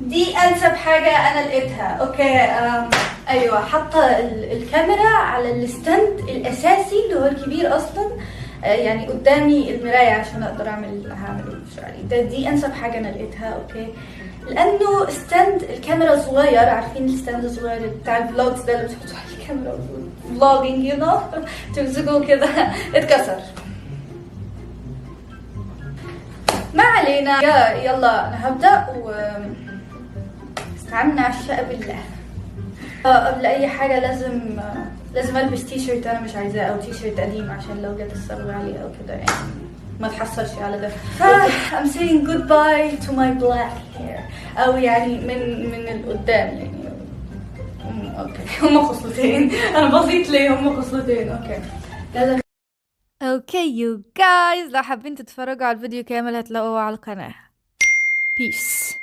دي انسب حاجة انا لقيتها. اوكي ايوه، حاطة الكاميرا على الستاند الاساسي اللي هو الكبير اصلا، يعني قدامي المراية عشان اقدر هعمل شعري. دي انسب حاجة انا لقيتها. اوكي، لانه ستاند الكاميرا صغير، عارفين الستاند الصغير بتاع الفلوجز ده اللي بتحطوا عليه الكاميرا فلوجينج يو نو، تمسكوه كده اتكسر. ما علينا، يلا انا هبدأ استعنا على الشقة بالله. قبل اي حاجة لازم البس تي شيرت انا مش عايزاه، او تي شيرت قديم عشان لو جت الصبغة عليه او كده يعني ما تحصلش على ده. I'm saying goodbye to my black hair، او يعني من القدام يعني. اوكي هم خصلتين، انا بسيط ليه هم خصلتين. اوكي لازم. اوكي يو جايز، لو حابين تتفرجوا على الفيديو كامل هتلاقوه على القناة. بيس.